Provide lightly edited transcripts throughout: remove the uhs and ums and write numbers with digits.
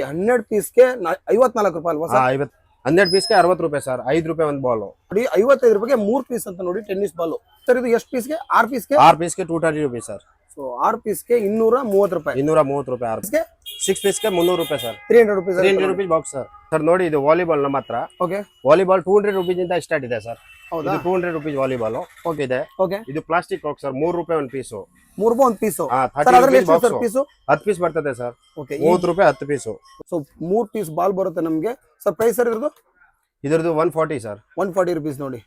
ಹನ್ನೆರಡು ಪೀಸ್ಗೆ 54 ರೂಪಾಯಿ ಅಲ್ವಾ ಸರ್? 12 ಪೀಸ್ಗೆ 60 ರೂಪಾಯಿ ಸರ್. 5 ರೂಪಾಯಿ ಒಂದು ಬಾಲ್ ನೋಡಿ. 55 ರೂಪಾಯಿಗೆ 3 ಪೀಸ್ ಅಂತ ನೋಡಿ ಟೆನ್ನಿಸ್ ಬಾಲ್ ಸರ್. ಇದು ಎಷ್ಟು ಪೀಸ್ಗೆ? 6 ಪೀಸ್ಗೆ 230 ರೂಪಾಯಿ ಸರ್. ಸೊ 6 ಪೀಸ್ಗೆ 230 ರೂಪಾಯಿ. 230 ರೂಪಾಯಿ. 6 ಪೀಸ್ಗೆ 300 ರೂಪಾಯಿ ಸರ್. 300 ರೂಪಾಯಿ. 300 ರೂಪಾಯಿ ಬಾಕ್ಸ್ ಸರ್. ಸರ್ ನೋಡಿ, ಇದು ವಾಲಿಬಾಲ್ ನಮ್ಮ ಹತ್ರ. ಓಕೆ. ವಾಲಿಬಾಲ್ 200 ರೂಪೀಸ್ ಇಂದ ಸ್ಟಾರ್ಟ್ ಇದೆ ಸರ್. ಹೌದಾ? ಇದು 200 ರೂಪೀಸ್ ವಾಲಿಬಾಲ್ ಓಕೆ ಇದೆ. ಓಕೆ. ಇದು ಪ್ಲಾಸ್ಟಿಕ್ ಕಾಕ್ ಸರ್. 3 ರೂಪಾಯಿ ಒಂದು ಪೀಸು. 3 ರೂಪಾಯಿ ಒಂದು ಪೀಸು. ಸರ್ ಅದರಲ್ಲಿ ಎಷ್ಟು ಸರ್ ಪೀಸು? 10 ಪೀಸ್ ಬರ್ತದೆ ಸರ್. ಓಕೆ. 30 ರೂಪಾಯಿ 10 ಪೀಸು. ಸೊ 3 ಪೀಸ್ ಬಾಲ್ ಬರುತ್ತೆ ನಮಗೆ ಸರ್. ಪ್ರೈಸ್ ಸರ್ ಇದ್ರದ್ದು 140 ಸರ್. 140 ರೂಪೀಸ್ ನೋಡಿ.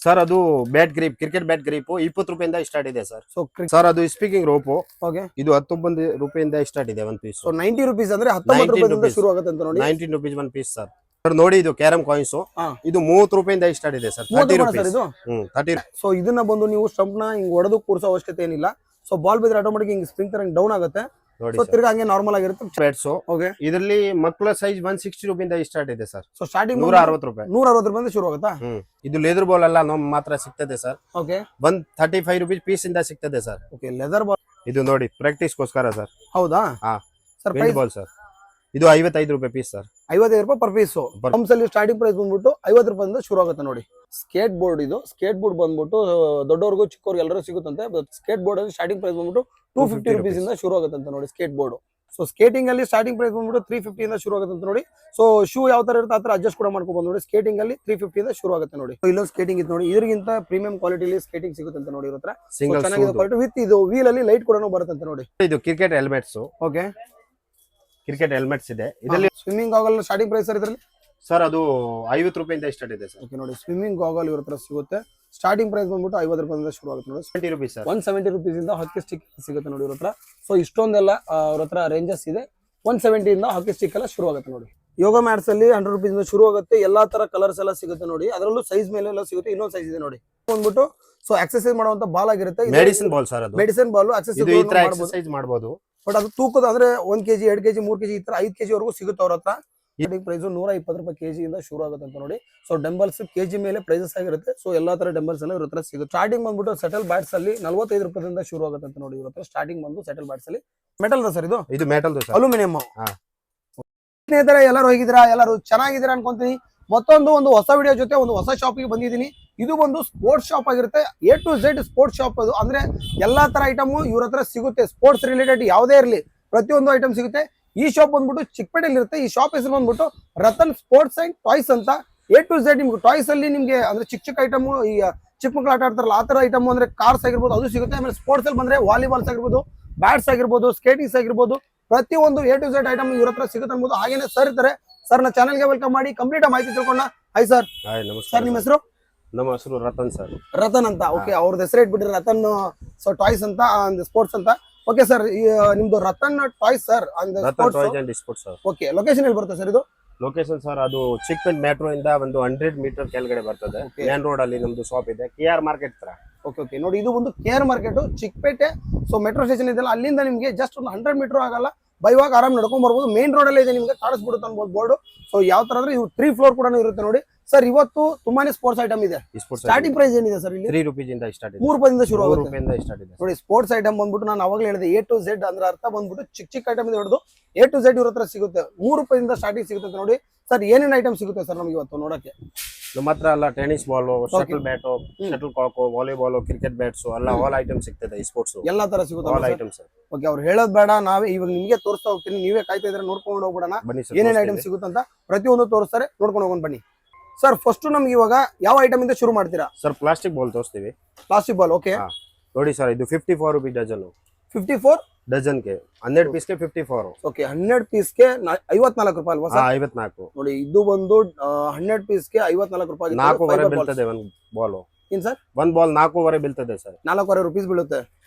ಸರ್ ಅದು bat grip, cricket bat grip 20 ರೂಪಾಯಿಂದ ಸ್ಟಾರ್ಟ್ ಇದೆ ಸರ್. ಸೊ ಸರ್ ಅದು ಸ್ಪೀಕಿಂಗ್ ರೋಪ್. ಓಕೆ. ಇದು 19 ರೂಪಾಯಿಂದ ಸ್ಟಾರ್ಟ್ ಇದೆ ಒಂದು ಪೀಸ್. ಸೊ 90 ರೂಪೀಸ್ ಅಂದ್ರೆ 19 ರೂಪಾಯಿಂದ ಶುರು ಆಗುತ್ತೆ ಅಂತ ನೋಡಿ. 19 ರೂಪೀಸ್ ಒಂದು ಪೀಸ್ ಸರ್. ಸರ್ ನೋಡಿ, ಇದು ಕ್ಯಾರಮ್ ಕಾಯಿನ್ಸ್. ಇದು 30 ರೂಪಾಯಿಂದ ಸ್ಟಾರ್ಟ್ ಇದೆ ಸರ್. 30 ರೂಪಾಯಿ. 30. ಸೊ ಇದನ್ನ ಬಂದು ನೀವು ಸ್ಟಂಪ್ ನ ಹಿಂಗ್ ಹೊಡೆದು ಕೂರ್ಸೋ ಅವಶ್ಯಕತೆ ಏನಿಲ್ಲ. ಸೊ ಬಾಲ್ ಬಿದ್ರೆ ಆಟೋಮೆಟಿಕ್ ಹಿಂಗ್ ಸ್ಪ್ರಿಂಗ್ ತರ ಡೌನ್ ಆಗುತ್ತೆ. ಸೊ ತಿರ್ಗಾ ಹಂಗೆ ನಾರ್ಮಲ್ ಆಗಿರುತ್ತೆ. ಬ್ಯಾಟ್ಸ್. ಓಕೆ. ಇದರಲ್ಲಿ ಮಕ್ಕಳ ಸೈಜ್ 160 ರೂಪಾಯಿಂದ ಸ್ಟಾರ್ಟ್ ಇದೆ ಸರ್. ಸೊ ಸ್ಟಾರ್ಟಿಂಗ್ 160 ರೂಪಾಯಿ. 160 ರೂಪಾಯಿಂದ ಶುರು ಆಗುತ್ತಾ? ಇದು ಲೆದರ್ ಬಾಲ್ ಎಲ್ಲ ನಮ್ ಮಾತ್ರ ಸಿಗ್ತದೆ ಸರ್. ಓಕೆ. 135 ರೂಪೀಸ್ ಪೀಸ್ ಇಂದ ಸಿಗ್ತದೆ ಸರ್. ಓಕೆ. ಲೆದರ್ ಬಾಲ್ ಇದು ನೋಡಿ ಪ್ರಾಕ್ಟೀಸ್ ಗೋಸ್ಕರ ಸರ್. ಹೌದಾ? Sir price ball sir. ಇದು 55 ರೂಪಾಯಿ ಪೀಸ್ ಸರ್. 55 ರೂಪಾಯಿ ಪರ್ ಪೀಸ್. ಹಮ್ಸ್ ಅಲ್ಲಿ ಸ್ಟಾರ್ಟಿಂಗ್ ಪ್ರೈಸ್ ಬಂದ್ಬಿಟ್ಟು 50 ರೂಪಾಯಿಂದ ಶುರು ಆಗುತ್ತೆ ನೋಡಿ. ಸ್ಕೇಟ್ ಬೋರ್ಡ್ ಇದು. ಸ್ಕೇಟ್ ಬೋರ್ಡ್ ಬಂದ್ಬಿಟ್ಟು ದೊಡ್ಡವರಿಗೂ ಚಿಕ್ಕವ್ರಿಗೆ ಎಲ್ಲರೂ ಸಿಗುತ್ತಂತೆ. ಸ್ಕೇಟ್ ಬೋರ್ಡ್ ಅಲ್ಲಿ ಸ್ಟಾರ್ಟಿಂಗ್ ಪ್ರೈಸ್ ಬಂದ್ಬಿಟ್ಟು 250 ರೂಪೀಸ್ ಇಂದ ಶುರು ಆಗುತ್ತೆ ಅಂತ ನೋಡಿ ಸ್ಕೇಟ್ ಬೋರ್ಡ್. ಸೊ ಸ್ಕೇಟಿಂಗ್ ಅಲ್ಲಿ ಸ್ಟಾರ್ಟಿಂಗ್ ಪ್ರೈಸ್ ಬಂದ್ಬಿಟ್ಟು 350 ಇಂದ ಶುರು ಆಗುತ್ತೆ ಅಂತ ನೋಡಿ. ಸೊ ಶೂ ಯಾವ ತರ ಇರುತ್ತೆ ಆ ತರ ಅಡ್ಜಸ್ಟ್ ಕೂಡ ಮಾಡ್ಕೋಬಹುದು ನೋಡಿ. ಸ್ಕೇಟಿಂಗ್ ಅಲ್ಲಿ 350 ಇಂದ ಶುರು ಆಗುತ್ತೆ ನೋಡಿ. ಇಲ್ಲೊಂದು ಸ್ಕೇಟಿಂಗ್ ಇತ್ತು ನೋಡಿ. ಇದಕ್ಕಿಂತ ಪ್ರೀಮಿಯಂ ಕ್ವಾಲಿಟಿಲಿ ಸ್ಕೇಟಿಂಗ್ ಸಿಗುತ್ತೆ ಅಂತ ನೋಡಿ. ಇರುತ್ತೆ ಚೆನ್ನಾಗಿದೆ ಕ್ವಾಲಿಟಿ ವಿತ್ ಇದು ವೀಲ್ ಅಲ್ಲಿ ಲೈಟ್ ಕೂಡ ಬರುತ್ತೆ ಅಂತ ನೋಡಿ. ಇದು cricket helmets. Okay. Cricket helmets ಇದೆ ಇದರಲ್ಲಿ. Swimming goggle starting price sir ಇದರಲ್ಲಿ ಸರ್ ಅದು 50 ರೂಪಾಯಿಂದ ಸ್ಟಾರ್ಟ್ ಇದೆ ಸರ್. ಓಕೆ ನೋಡಿ, ಸ್ವಿಮ್ಮಿಂಗ್ ಗಾಗಲ್ ಇವ್ರ ಹತ್ರ ಸಿಗುತ್ತೆ. ಸ್ಟಾರ್ಟಿಂಗ್ ಪ್ರೈಸ್ ಬಂದ್ಬಿಟ್ಟು 50 ರೂಪಾಯಿಂದ ಶುರು ಆಗುತ್ತೆ ನೋಡಿ. 70 ರೂಪೀಸ್ ಸರ್. 170 ರೂಪೀಸ್ ಇಂದ ಹಾಕಿ ಸ್ಟಿಕ್ ಸಿಗುತ್ತೆ ನೋಡಿ ಇವ್ರ ಹತ್ರ. ಸೊ ಇಷ್ಟೊಂದೆಲ್ಲ ಅವ್ರ ಹತ್ರ ರೇಂಜಸ್ ಇದೆ. 170 ಇಂದ ಹಾಕಿ ಸ್ಟಿಕ್ ಎಲ್ಲ ಶುರು ಆಗುತ್ತೆ ನೋಡಿ. ಯೋಗ ಮ್ಯಾಟ್ಸ್ ಅಲ್ಲಿ 100 ರೂಪೀಸ್ ಇಂದ ಶುರು ಆಗುತ್ತೆ. ಎಲ್ಲಾ ತರ ಕಲರ್ಸ್ ಎಲ್ಲ ಸಿಗುತ್ತೆ ನೋಡಿ. ಅದರಲ್ಲೂ ಸೈಜ್ ಮೇಲೆ ಎಲ್ಲ ಸಿಗುತ್ತೆ. ಇನ್ನೊಂದು ಸೈಜ್ ಇದೆ ನೋಡಿ ಬಂದ್ಬಿಟ್ಟು. ಸೊ ಎಕ್ಸರ್ಸೈಸ್ ಮಾಡುವಂತ ಬಾಲ್ ಆಗಿರುತ್ತೆ. Medicine ball sir. ಅದು ಮೆಡಿಸಿನ್ ಬಾಲ್ ಎಕ್ಸರ್ಸೈಸ್ ಮಾಡಬಹುದು. ಬಟ್ ಅದು ತೂಕದ ಅಂದ್ರೆ 1 kg 2 kg 3 kg ಈ ತರ 5 kg ವರೆಗೂ ಸಿಗುತ್ತೆ ಅವ್ರ ಹತ್ರ. ಪ್ರೈಸ್ 120 ರೂಪಾಯಿ ಕೆಜಿ ಇಂದ ಶುರು ಆಗುತ್ತೆ ಅಂತ ನೋಡಿ. ಸೊ ಡಂಬಲ್ಸ್ ಕೆಜಿ ಮೇಲೆ ಪ್ರೈಸಸ್ ಆಗಿರುತ್ತೆ. ಸೊ ಎಲ್ಲಾ ತರ ಡಂಬಲ್ಸ್ ಎಲ್ಲ ಇವ್ರ ಹತ್ರ ಸಿಗುತ್ತೆ. ಸ್ಟಾರ್ಟಿಂಗ್ ಬಂದ್ಬಿಟ್ಟು ಸೆಟಲ್ ಬ್ಯಾಟ್ಸ್ ಅಲ್ಲಿ 45 ರೂಪಾಯಿಂದ ಶುರು ಆಗುತ್ತೆ ಅಂತ ನೋಡಿ. ಇವ್ರ ಹತ್ರ ಸ್ಟಾರ್ಟಿಂಗ್ ಬಂದು ಸೆಟಲ್ ಬ್ಯಾಟ್ಸ್ ಅಲ್ಲಿ ಮೆಟಲ್ ಸರ್. ಇದು ಮೆಟಲ್ ಅಲ್ಯೂಮಿನಿಯಂ. ಸ್ನೇಹಿತರೆ ಎಲ್ಲರೂ ಹೋಗಿದ್ದೀರಾ? ಎಲ್ಲರೂ ಚೆನ್ನಾಗಿದ್ದೀರಾ ಅನ್ಕೊಂತೀನಿ. ಒಂದು ಹೊಸ ವಿಡಿಯೋ ಜೊತೆ ಒಂದು ಹೊಸ ಶಾಪಿಗೆ ಬಂದಿದ್ದೀನಿ. ಇದು ಒಂದು ಸ್ಪೋರ್ಟ್ಸ್ ಶಾಪ್ ಆಗಿರುತ್ತೆ. A to Z sports shop. ಅದು ಅಂದ್ರೆ ಎಲ್ಲಾ ತರ ಐಟಮ್ ಇವ್ರ ಹತ್ರ ಸಿಗುತ್ತೆ. ಸ್ಪೋರ್ಟ್ಸ್ ರಿಲೇಟೆಡ್ ಯಾವುದೇ ಇರಲಿ ಪ್ರತಿಯೊಂದು ಐಟಮ್ ಸಿಗುತ್ತೆ. ಈ ಶಾಪ್ ಬಂದ್ಬಿಟ್ಟು ಚಿಕ್ಕಪೇಟೆಯಲ್ಲಿ ಇರುತ್ತೆ. ಈ ಶಾಪ್ ಹೆಸರು ಬಂದ್ಬಿಟ್ಟು ರತನ್ ಸ್ಪೋರ್ಟ್ಸ್ ಅಂಡ್ ಟಾಯ್ಸ್ ಅಂತ. A to Z ನಿಮ್ಗೆ ಟಾಯ್ಸ್ ಅಲ್ಲಿ ನಿಮ್ಗೆ ಅಂದ್ರೆ ಚಿಕ್ಕ ಐಟಮ್, ಈ ಚಿಕ್ಕ ಮಕ್ಕಳು ಆಟ ಆಡ್ತಾರಲ್ಲ ಆ ತರ ಐಟಮ್ ಅಂದ್ರೆ ಕಾರ್ಸ್ ಆಗಿರ್ಬೋದು ಅದು ಸಿಗುತ್ತೆ. ಆಮೇಲೆ ಸ್ಪೋರ್ಟ್ಸ್ ಅಲ್ಲಿ ಬಂದ್ರೆ ವಾಲಿಬಾಲ್ಸ್ ಆಗಿರ್ಬೋದು, ಬ್ಯಾಟ್ಸ್ ಆಗಿರ್ಬೋದು, ಸ್ಕೇಟಿಂಗ್ಸ್ ಆಗಿರ್ಬೋದು, ಪ್ರತಿಯೊಂದು A to Z ಐಟಮ್ ಇವ್ರ ಹತ್ರ ಸಿಗುತ್ತೆ ಅನ್ಬೋದು. ಹಾಗೇನೆ ಸರ್ ಇರ್ತಾರೆ. ಸರ್ ನ ಚಾನಲ್ಗೆ ವೆಲ್ಕಮ್ ಮಾಡಿ ಕಂಪ್ಲೀಟ್ ಮಾಹಿತಿ ತಿಳ್ಕೊಂಡ. Hi sir. ಸರ್ ನಿಮ್ಮ ಹೆಸರು? ನಮ್ಮ ಹೆಸರು ರತನ್ ಸರ್. ರತನ್ ಅಂತ. ಓಕೆ. ಅವ್ರದ್ದು ಹೆಸರು ಇಟ್ಬಿಟ್ರಿ ರತನ್ ಟಾಯ್ಸ್ ಅಂತ ಸ್ಪೋರ್ಟ್ಸ್ ಅಂತ. ಓಕೆ ಸರ್, ನಿಮ್ದು Ratan toys sir sports. Okay. Location ಎಲ್ಲಿ ಬರುತ್ತೆ ಸರ್ ಇದು? ಲೊಕೇಶನ್ ಸರ್ ಅದು ಚಿಕ್ಕಪೇಟೆ ಮೆಟ್ರೋ ಇಂದ ಒಂದು 100 ಮೀಟರ್ ಕೆಳಗಡೆ ಬರ್ತದೆ. ಮೇನ್ ರೋಡ್ ಅಲ್ಲಿ ನಮ್ದು ಶಾಪ್ ಇದೆ, KR ಮಾರ್ಕೆಟ್ ಹತ್ರ. ಓಕೆ. ನೋಡಿ ಇದು ಒಂದು KR market Chikkapete. So metro station ಇದೆಲ್ಲ ಅಲ್ಲಿಂದ ನಿಮ್ಗೆ ಜಸ್ಟ್ ಒಂದು 100 ಮೀಟರ್ ಆಗಲ್ಲ. ಬೈವಾಗ ಆರಾಮ್ ನಡ್ಕೊಂಡ್ ಬರ್ಬೋದು. ಮೇನ್ ರೋಡ್ ಅಲ್ಲೇ ಇದೆ, ನಿಮ್ಗೆ ಕಾಣಿಸ್ಬಿಡುತ್ತೆ ಅನ್ಬೋದು ಬೋರ್ಡ್. ಸೊ ಯಾವ ತರ ಅಂದ್ರೆ 3 ಫ್ಲೋರ್ ಕೂಡ ಇರುತ್ತೆ ನೋಡಿ. ಸರ್ ಇವತ್ತು ತುಂಬಾನೇ ಸ್ಪೋರ್ಟ್ಸ್ ಐಟಮ್ ಇದೆ. ಸ್ಟಾರ್ಟಿಂಗ್ ಪ್ರೈಸ್ ಏನಿದೆ ಸರ್ ಇಲ್ಲಿ? 3 ರೂಪೀಸ್ ಸ್ಟಾರ್ಟ್ ಇದೆ. 3 ರೂಪಾಯಿಂದ ಶುರು ಆಗುತ್ತೆ. 3 ರೂಪಾಯಿಂದ ಸ್ಟಾರ್ಟ್ ಇದೆ ನೋಡಿ. ಸ್ಪೋರ್ಟ್ಸ್ ಐಟಮ್ ಬಂದ್ಬಿಟ್ಟು ನಾನು ಅವಾಗಲೇ ಹೇಳಿದೆ A to Z ಅಂದ್ರೆ ಅರ್ಥ ಬಂದ್ಬಿಟ್ಟು ಚಿಕ್ಕ ಐಟಮ್ ಇಂದ ಹಿಡಿದು A to Z ಇವ್ರ ಹತ್ರ ಸಿಗುತ್ತೆ. 3 ರೂಪಾಯಿಂದ ಸ್ಟಾರ್ಟಿಂಗ್ ಸಿಗುತ್ತೆ ನೋಡಿ. ಸರ್ ಏನೇನು ಐಟಮ್ ಸಿಗುತ್ತೆ ಸರ್ ನಮ್ಗೆ ಇವತ್ತು ನೋಡಕ್ಕೆ? ನಮ್ಮ ಹತ್ರ ಎಲ್ಲ tennis ball, shuttle bat, shuttle cock, volleyball, cricket bats ಎಲ್ಲ ಆಲ್ ಐಟಮ್ ಸಿಗ್ತದೆ. ಈ ಸ್ಪೋರ್ಟ್ಸ್ ಎಲ್ಲಾ ತರ ಸಿಗುತ್ತೆ ಆಲ್ ಐಟಮ್ಸ್. ಓಕೆ. ಅವ್ರು ಹೇಳೋದ್ ಬೇಡ, ನಾವೇ ಇವಾಗ ನಿಮ್ಗೆ ತೋರಿಸ್ತಾ ಹೋಗ್ತೀನಿ. ನೀವೇ ಕಾಯ್ತಾ ಇದ್ರೆ ನೋಡ್ಕೊಂಡು ಹೋಗ್ಬಿಡೋಣ ಏನೇನು ಐಟಮ್ ಸಿಗುತ್ತೆ ಅಂತ. ಪ್ರತಿಯೊಂದು ತೋರಿಸ್ತಾರೆ, ನೋಡ್ಕೊಂಡು ಹೋಗೋಣ ಬನ್ನಿ. ಸರ್ ಫಸ್ಟ್ ನಮ್ಗೆ ಇವಾಗ ಯಾವ ಐಟಮ್ ಇಂದ ಶುರು ಮಾಡ್ತೀರಾ? ಸರ್ ಪ್ಲಾಸ್ಟಿಕ್ ಬಾಲ್ ತೋರಿಸ್ತೀವಿ. Plastic ball. ಓಕೆ. ನೋಡಿ ಸರ್, ಇದು 54 ರೂಪಾಯಿ ಡಜನ್. 54 ಡಜನ್ಗೆ 12 ಪೀಸ್ಗೆ 54. ಓಕೆ. 12 ಪೀಸ್ಗೆ 54 ರೂಪಾಯಿ ಅಲ್ವಾ ಸರ್? 54. ನೋಡಿ ಇದು ಒಂದು 12 ಪೀಸ್ಗೆ 54 ರೂಪಾಯಿ. 4.5 ಬೀಳ್ತದೆ ಒಂದು ಬಾಲ್. ಏನ್ ಸರ್? ಒಂದ್ ಬಾಲ್ 4.5 ಬೀಳ್ತದೆ ಸರ್. 4.5 ರೂಪೀಸ್ ಬೀಳುತ್ತೆ.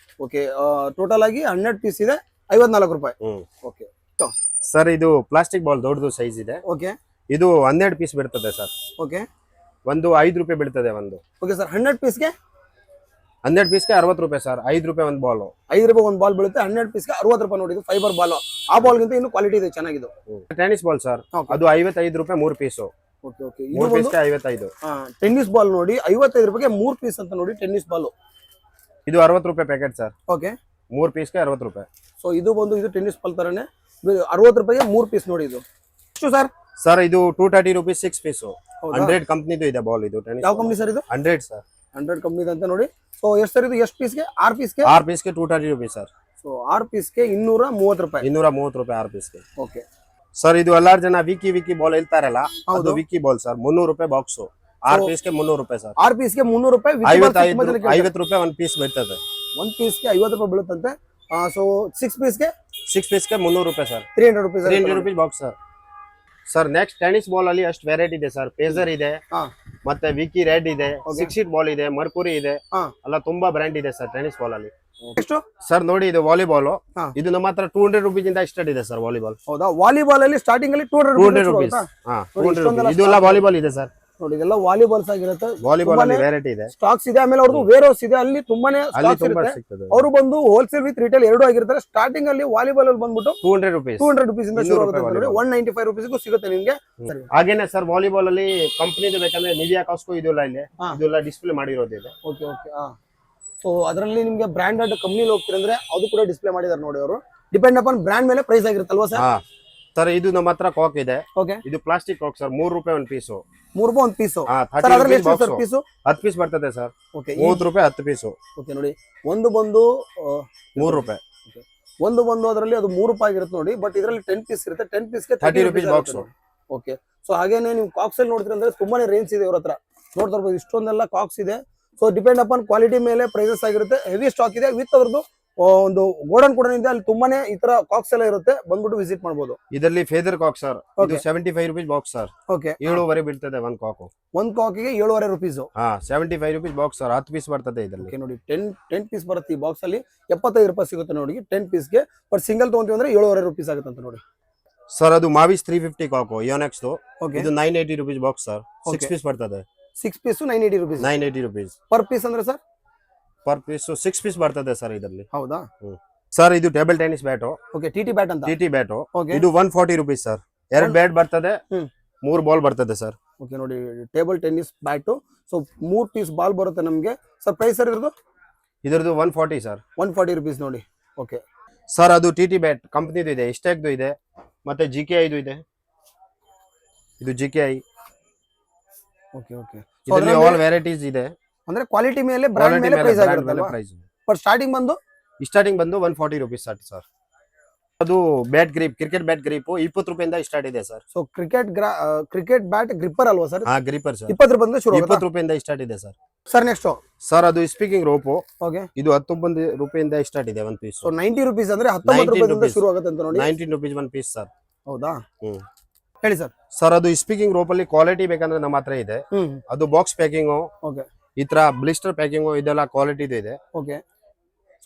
ಓಕೆ. ಟೋಟಲ್ ಆಗಿ 12 ಪೀಸ್ ಇದೆ 54 ರೂಪಾಯಿ. Okay sir. ಇದು ಪ್ಲಾಸ್ಟಿಕ್ ಬಾಲ್ ದೊಡ್ಡದು ಸೈಜ್ ಇದೆ. ಓಕೆ. ಇದು 12 ಪೀಸ್ ಬೀಳ್ತದೆ ಸರ್. ಓಕೆ. ಒಂದು 5 ರೂಪಾಯಿ ಬೀಳ್ತದೆ ಒಂದು. Okay sir. 12 ಪೀಸ್ಗೆ 60 ರೂಪಾಯಿ ಸರ್. 5 ರೂಪಾಯಿ ಒಂದು ಬಾಲ್. 5 ರೂಪಾಯಿ ಒಂದು ಬಾಲ್ ಬೀಳುತ್ತೆ. 12 ಪೀಸ್ಗೆ 60 ರೂಪಾಯಿ. ನೋಡಿ ಇದು ಫೈಬರ್ ಬಾಲ್. ಆ ಬಾಲ್ ಗಿಂತ ಇನ್ನು ಕ್ವಾಲಿಟಿ ಇದೆ, ಚೆನ್ನಾಗಿದೆ. ಟೆನ್ನಿಸ್ ಬಾಲ್ ಸರ್, ಅದು 55 ರೂಪಾಯಿ 3 ಪೀಸ್. ಓಕೆ. ಓಕೆ. 3 ಪೀಸ್ಗೆ 55. ಟೆನ್ನಿಸ್ ಬಾಲ್ ನೋಡಿ 55 ರೂಪಾಯಿಗೆ 3 ಪೀಸ್ ಅಂತ ನೋಡಿ ಟೆನ್ನಿಸ್ ಬಾಲ್. ಇದು 60 ರೂಪಾಯಿ ಪ್ಯಾಕೆಟ್ ಸರ್. ಓಕೆ. 3 ಪೀಸ್ಗೆ 60 ರೂಪಾಯಿ. ಸೊ ಇದು ಬಂದು ಇದು ಟೆನ್ನಿಸ್ ಬಾಲ್ ತರನೇ 60 ರೂಪಾಯಿಗೆ 3 ಪೀಸ್ ನೋಡಿ ಇದು ಎಷ್ಟು ಸರ್ ಸರ್ ಇದು 230 rupees 6 ಪೀಸ್ ಹೌದಾ 100 ಕಂಪ್ನಿದು ಇದೆ ಬಾಲ್ ಇದು ಟೆನ್ನಿಸ್ ಯಾವ ಕಂಪನಿ ಸರ್ ಇದು 100 ಸರ್ 100 ಕಂಪನಿ ಅಂತ ನೋಡಿ ಸೊ ಎಷ್ಟು ಸರ್ ಇದು ಎಷ್ಟು ಪೀಸ್ಗೆ 6 ಪೀಸ್ಗೆ 6 ಪೀಸ್ಗೆ 230 rupees ಸರ್ ಸೊ 6 ಪೀಸ್ಗೆ 230 ರೂಪಾಯಿ 230 ರೂಪಾಯಿ 6 ಪೀಸ್ಗೆ ಓಕೆ ಸರ್ ಇದು ಎಲ್ಲಾರು ಜನ ವಿಕಿ ಬಾಲ್ ಹೇಳ್ತಾರಲ್ಲ ಅದು ವಿಕಿ ಬಾಲ್ ಸರ್ 300 ರೂಪಾಯಿ ಬಾಕ್ಸ್ 6 ಪೀಸ್ಗೆ 300 ರೂಪಾಯಿ ಸರ್ 6 ಪೀಸ್ಗೆ 300 ರೂಪಾಯಿ 50 ರೂಪಾಯಿ 1 ಪೀಸ್ ಬರ್ತದೆ 1 ಪೀಸ್ಗೆ 50 ರೂಪಾಯಿ ಬೀಳುತ್ತಂತೆ ಸೊ 6 ಪೀಸ್ಗೆ 300 ರೂಪಾಯಿ ಸರ್ 300 ರೂಪಾಯಿ 300 ರೂಪಾಯಿ box sir sir next tennis ball ಅಲ್ಲಿ ಅಷ್ಟು ವೆರೈಟಿ ಇದೆ ಸರ್ ಪೇಸರ್ ಇದೆ ಮತ್ತೆ ವಿಕಿ ರೆಡ್ ಇದೆ 6 ಶೀಟ್ ಬಾಲ್ ಇದೆ ಮರ್ಕುರಿ ಇದೆ ಎಲ್ಲ ತುಂಬಾ ಬ್ರ್ಯಾಂಡ್ ಇದೆ ಸರ್ ಟೆನ್ನಿಸ್ ಬಾಲ್ ಅಲ್ಲಿ ಎಷ್ಟು ಸರ್ ನೋಡಿ ಇದು ವಾಲಿಬಾಲ್ ಇದು ನಮ್ಮ ಹತ್ರ 200 rupees ಇಂದ ಸ್ಟಾರ್ಟ್ ಇದೆ ಸರ್ ವಾಲಿಬಾಲ್ ಹೌದಾ ವಾಲಿಬಾಲ್ ಅಲ್ಲಿ ಸ್ಟಾರ್ಟಿಂಗ್ ಅಲ್ಲಿ 200 rupees ಇದೆಲ್ಲ ವಾಲಿಬಾಲ್ ಇದೆ ಸರ್ ನೋಡಿ ಇದೆಲ್ಲ ವಾಲಿಬಾಲ್ಸ್ ಆಗಿರುತ್ತೆ ವಾಲಿಬಾಲ್ ಅಲ್ಲಿ ವೆರೈಟಿ ಇದೆ ಸ್ಟಾಕ್ಸ್ ಇದೆ ಆಮೇಲೆ ಅವ್ರದ್ದು ವೇರ್ ಹೌಸ್ ಇದೆ ಅಲ್ಲಿ ತುಂಬಾನೇ ಸ್ಟಾಕ್ಸ್ ಇರುತ್ತೆ ಸಿಗ್ತದೆ ಅವರು ಬಂದು ಹೋಲ್ಸೇಲ್ ವಿತ್ ರಿಟೇಲ್ ಎರಡು ಆಗಿರ್ತಾರೆ ಸ್ಟಾರ್ಟಿಂಗ್ ಅಲ್ಲಿ ವಾಲಿಬಾಲ್ ಅಲ್ಲಿ ಬಂದ್ಬಿಟ್ಟು 200 rupees 200 ರೂಪೀಸ್ ಇಂದ ಶುರು ಆಗುತ್ತೆ ನೋಡಿ 195 ರೂಪೀಸ್ ಸಿಗುತ್ತೆ ನಿಮ್ಗೆ ಹಾಗೇನೆ ಸರ್ ವಾಲಿಬಾಲ್ ಅಲ್ಲಿ ಕಂಪನಿದು ಬೇಕಂದ್ರೆ ನಿವಿಯಾ ಕಾಸ್ಕೋ ಇದೆಲ್ಲ ಇಲ್ಲಿ ಇದೆಲ್ಲ ಡಿಸ್ಪ್ಲೇ ಮಾಡಿರೋದು ಇದೆ ಓಕೆ ಓಕೆ ಸೊ ಅದರಲ್ಲಿ ನಿಮ್ಗೆ ಬ್ರಾಂಡೆಡ್ ಕಂಪ್ನಿಲಿ ಹೋಗ್ತಿರಂದ್ರೆ ಅದು ಕೂಡ ಡಿಸ್ಪ್ಲೇ ಮಾಡಿದಾರೆ ನೋಡಿ ಅವರು ಡಿಪೆಂಡ್ ಅಪಾನ್ ಬ್ರಾಂಡ್ ಮೇಲೆ ಪ್ರೈಸ್ ಆಗಿರುತ್ತಲ್ವಾ ಸರ್ ಸರ್ ಇದು ನಮ್ಮ ಹತ್ರ ಕಾಕ್ ಇದೆ ಓಕೆ ಇದು ಪ್ಲಾಸ್ಟಿಕ್ ಕಾಕ್ ಸರ್ 3 ರೂಪಾಯಿ 1 ಪೀಸ್ 3 ರೂಪಾಯಿ 1 ಪೀಸ್ 30 rupees ಪೀಸ್ 10 ಪೀಸ್ ಬರ್ತದೆ ಸರ್ ಓಕೆ 30 ರೂಪಾಯಿ 10 ಪೀಸ್ ಓಕೆ ನೋಡಿ ಒಂದು ಬಂದು 3 ರೂಪಾಯಿ ಒಂದು ಬಂದು ಅದರಲ್ಲಿ ಅದು 3 ರೂಪಾಯಿ ಆಗಿರುತ್ತೆ ನೋಡಿ ಬಟ್ ಇದರಲ್ಲಿ 10 ಪೀಸ್ ಇರುತ್ತೆ 10 ಪೀಸ್ಗೆ 30 rupees ಬಾಕ್ಸ್ ಓಕೆ ಸೊ ಹಾಗೇನೆ ನೀವು ಕಾಕ್ಸ್ ಅಲ್ಲಿ ನೋಡ್ತೀರಿ ಅಂದ್ರೆ ತುಂಬಾನೇ ರೇಂಜ್ ಇದೆ ಇವ್ರ ಹತ್ರ ನೋಡ್ತಾ ಇರ್ಬೋದು ಇಷ್ಟೊಂದೆಲ್ಲ ಕಾಕ್ಸ್ ಇದೆ ಸೊ ಡಿಪೆಂಡ್ ಅಪಾನ್ ಕ್ವಾಲಿಟಿ ಮೇಲೆ ಪ್ರೈಸಸ್ ಆಗಿರುತ್ತೆ ಹೆವಿ ಸ್ಟಾಕ್ ಇದೆ ವಿತ್ ಅದ್ರದ್ದು ಒಂದು ಗೋಡನ್ ಕೂಡ ಇದೆ ಅಲ್ಲಿ ತುಂಬಾನೇ ಈ ತರ ಕಾಕ್ಸ್ ಎಲ್ಲ ಇರುತ್ತೆ ಬಂದ್ಬಿಟ್ಟು ವಿಸಿಟ್ ಮಾಡಬಹುದು ಇದರಲ್ಲಿ ಫೇದರ್ ಕಾಕ್ ಸರ್ ಇದು 75 rupees ಬಾಕ್ಸ್ ಸರ್ ಓಕೆ 7.5 ಬೀಳ್ತದೆ ಒಂದ್ ಕಾಕ್ ಒಂದ್ ಕಾಕಿಗೆ 7.5 rupees 75 rupees box sir 10 piece ಬರ್ತದೆ ಇದರಲ್ಲಿ ನೋಡಿ 10 ಪೀಸ್ ಬರುತ್ತೆ ಈ ಬಾಕ್ಸ್ ಅಲ್ಲಿ 75 ರೂಪಾಯಿ ಸಿಗುತ್ತೆ ನೋಡಿ 10 ಪೀಸ್ಗೆ ಬಟ್ ಸಿಂಗಲ್ ತಗೊಂತೀವಿ ಅಂದ್ರೆ 7.5 ರೂಪೀಸ್ ಆಗುತ್ತೆ ಅಂತ ನೋಡಿ ಸರ್ ಅದು ಮಾವಿಸ್ 350 ಕಾಕು ಯೋನೆಕ್ಸ್ Okay. ಇದು 980 rupees ಬಾಕ್ಸ್ ಸರ್ 6 ಪೀಸ್ ಬರ್ತದೆ 6 piece 980 rupees 980 rupees per piece ಅಂದ್ರೆ ಸರ್ ಪರ್ ಪೀಸ್ 6 ಪೀಸ್ ಬರ್ತದೆ ಸರ್ ಇದರಲ್ಲಿ ಹೌದಾ ಸರ್ ಇದು table tennis bat okay TT bat ಅಂತ ಟಿಟಿ ಬ್ಯಾಟು Okay. ಇದು 140 rupees ಸರ್ 2 ಬ್ಯಾಟ್ ಬರ್ತದೆ 3 ಬಾಲ್ ಬರ್ತದೆ ಸರ್ ಓಕೆ ನೋಡಿ table tennis bat so 3 piece ball ಬರುತ್ತೆ ನಮಗೆ ಸರ್ ಪ್ರೈಸ್ ಸರ್ ಇದರದು 140 ಸರ್ 140 ರೂಪೀಸ್ ನೋಡಿ ಓಕೆ ಸರ್ ಅದು ಟಿಟಿ ಬ್ಯಾಟ್ ಕಂಪನಿದು ಇದೆ ಇಸ್ಟೆಕ್ದು ಇದೆ ಮತ್ತೆ ಜಿಕೆಐ ಇದು ಇದೆ ಇದು ಜಿಕೆಐ ಓಕೆ ಓಕೆ ಇದರಲ್ಲಿ ಆಲ್ ವೆರೈಟೀಸ್ ಇದೆ ಅಂದ್ರೆ ಕ್ವಾಲಿಟಿ ಮೇಲೆ ಬ್ರಾಂಡ್ ಮೇಲೆ ಪ್ರೈಸ್ ಆಗಿರುತ್ತೆ ಪ್ರೈಸ್ ಬಟ್ ಸ್ಟಾರ್ಟಿಂಗ್ ಬಂದು 140 rupees ಸರ್ ಅದು bat grip cricket bat grip 20 ರೂಪಾಯಿಂದ ಸ್ಟಾರ್ಟ್ ಇದೆ sir so cricket bat gripper ಅಲ್ವಾ ಸರ್ ಗ್ರಿಪ್ಪರ್ ಸರ್ 20 ರೂಪಾಯಿಂದ ಶುರು 20 ರೂಪಾಯಿಂದ ಸ್ಟಾರ್ಟ್ ಇದೆ ಸರ್ ಸರ್ ನೆಕ್ಸ್ಟ್ ಸರ್ ಅದು ಸ್ಪೀಕಿಂಗ್ ರೋಪ್ ಓಕೆ ಇದು 19 ರೂಪಾಯಿಂದ ಸ್ಟಾರ್ಟ್ ಇದೆ ಒನ್ ಪೀಸ್ ಸೊ 90 ರೂಪೀಸ್ ಅಂದ್ರೆ 19 ರೂಪಾಯಿಂದ ಶುರು ಆಗುತ್ತೆ ಅಂತ ನೋಡಿ 19 rupees ಒನ್ ಪೀಸ್ ಸರ್ ಹೌದಾ ಹೇಳಿ ಸರ್ ಸರ್ ಅದು ಸ್ಪೀಕಿಂಗ್ ರೋಪ್ ಅಲ್ಲಿ ಕ್ವಾಲಿಟಿ ಬೇಕಂದ್ರೆ ನಮ್ಮ ಹತ್ರ ಇದೆ ಅದು ಬಾಕ್ಸ್ ಪ್ಯಾಕಿಂಗ್ ಓಕೆ ಈ ತರ ಬ್ಲಿಸ್ಟರ್ ಪ್ಯಾಕಿಂಗ್ ಇದೆಲ್ಲ ಕ್ವಾಲಿಟಿ ಇದೆ okay